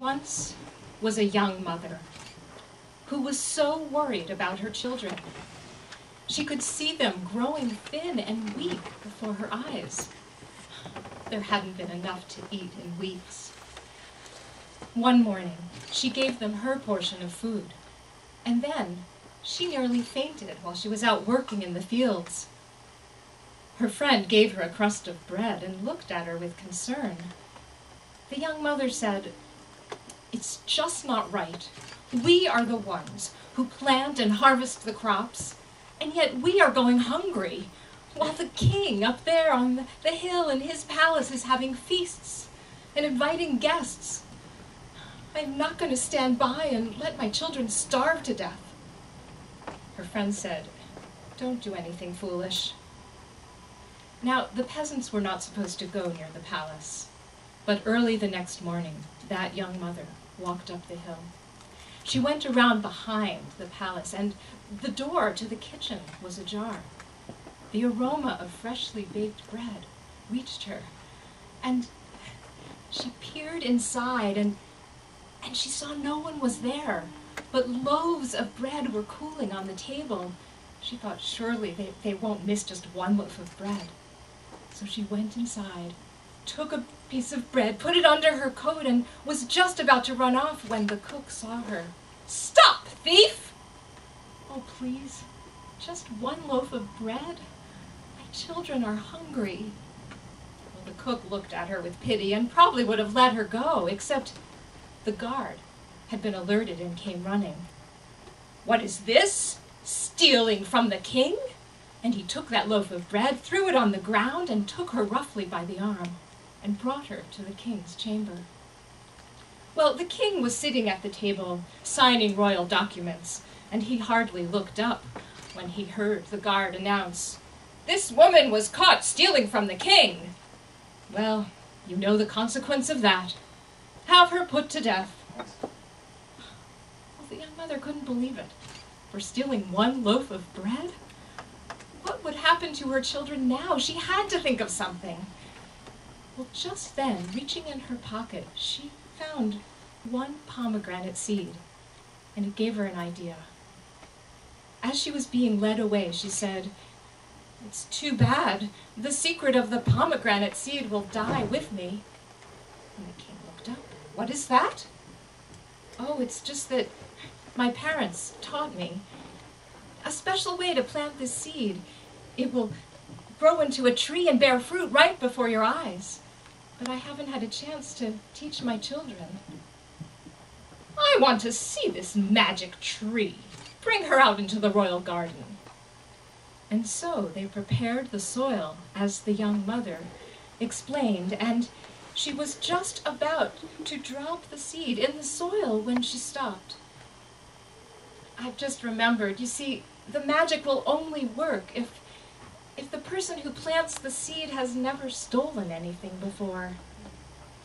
Once was a young mother who was so worried about her children. She could see them growing thin and weak before her eyes. There hadn't been enough to eat in weeks. One morning, she gave them her portion of food, and then she nearly fainted while she was out working in the fields. Her friend gave her a crust of bread and looked at her with concern. The young mother said, "It's just not right. We are the ones who plant and harvest the crops, and yet we are going hungry, while the king up there on the hill in his palace is having feasts and inviting guests. I'm not going to stand by and let my children starve to death." Her friend said, "Don't do anything foolish." Now, the peasants were not supposed to go near the palace, but early the next morning, that young mother walked up the hill. She went around behind the palace, and the door to the kitchen was ajar. The aroma of freshly baked bread reached her, and she peered inside, and she saw no one was there, but loaves of bread were cooling on the table. She thought, surely they won't miss just one loaf of bread. So she went inside, took a piece of bread, put it under her coat, and was just about to run off when the cook saw her. "Stop, thief!" "Oh, please, just one loaf of bread. My children are hungry." Well, the cook looked at her with pity and probably would have let her go, except the guard had been alerted and came running. "What is this? Stealing from the king?" And he took that loaf of bread, threw it on the ground, and took her roughly by the arm and brought her to the king's chamber. Well, the king was sitting at the table signing royal documents, and he hardly looked up when he heard the guard announce, "This woman was caught stealing from the king." Well, you know the consequence of that. Have her put to death. Well, the young mother couldn't believe it. For stealing one loaf of bread? What would happen to her children now? She had to think of something. Well, just then, reaching in her pocket, she found one pomegranate seed, and it gave her an idea. As she was being led away, she said, "It's too bad. The secret of the pomegranate seed will die with me." And the king looked up. "What is that?" "Oh, it's just that my parents taught me a special way to plant this seed. It will grow into a tree and bear fruit right before your eyes. But I haven't had a chance to teach my children." "I want to see this magic tree. Bring her out into the royal garden." And so they prepared the soil, as the young mother explained, and she was just about to drop the seed in the soil when she stopped. "I've just remembered, you see, the magic will only work if the person who plants the seed has never stolen anything before.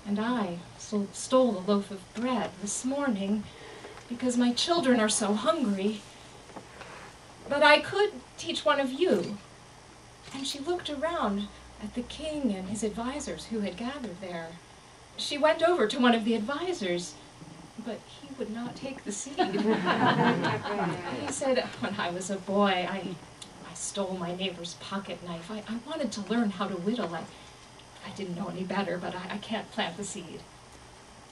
And I stole a loaf of bread this morning because my children are so hungry. But I could teach one of you." And she looked around at the king and his advisors who had gathered there. She went over to one of the advisors, but he would not take the seed. He said, "When I was a boy, I stole my neighbor's pocket knife. I wanted to learn how to whittle. I didn't know any better, but I can't plant the seed."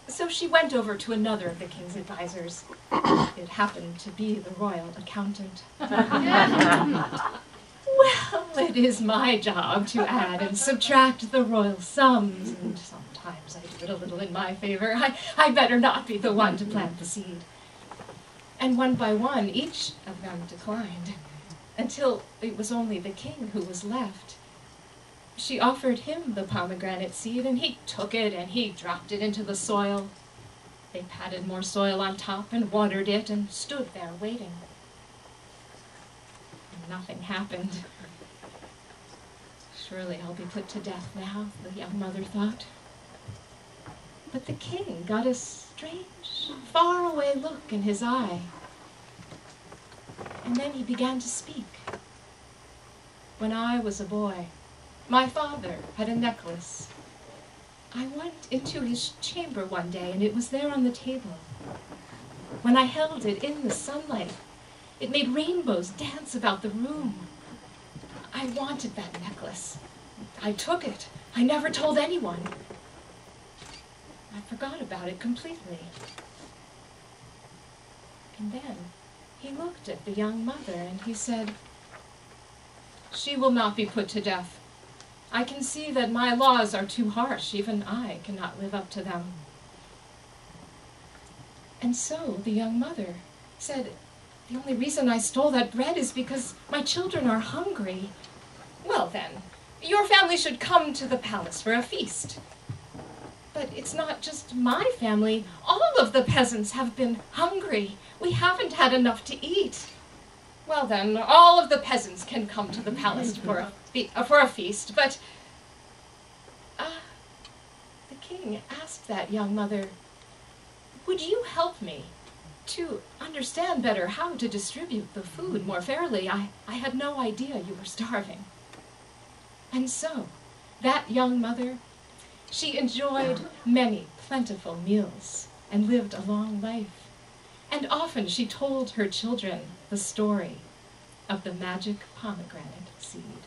So she went over to another of the king's advisors. It happened to be the royal accountant. "Well, it is my job to add and subtract the royal sums, and sometimes I do it a little in my favor. I better not be the one to plant the seed." And one by one, each of them declined, until it was only the king who was left. She offered him the pomegranate seed, and he took it and he dropped it into the soil. They patted more soil on top and watered it and stood there waiting. And nothing happened. "Surely I'll be put to death now," the young mother thought. But the king got a strange, faraway look in his eye. And then he began to speak. "When I was a boy, my father had a necklace. I went into his chamber one day, and it was there on the table. When I held it in the sunlight, it made rainbows dance about the room. I wanted that necklace. I took it. I never told anyone. I forgot about it completely. And then he looked at the young mother and he said, "She will not be put to death. I can see that my laws are too harsh. Even I cannot live up to them." And so the young mother said, "The only reason I stole that bread is because my children are hungry." "Well then, your family should come to the palace for a feast." "But it's not just my family. All of the peasants have been hungry. We haven't had enough to eat." "Well then, all of the peasants can come to the palace for a feast, but..." The king asked that young mother, "Would you help me to understand better how to distribute the food more fairly? I had no idea you were starving." And so, that young mother, she enjoyed many plentiful meals and lived a long life. And often she told her children the story of the magic pomegranate seed.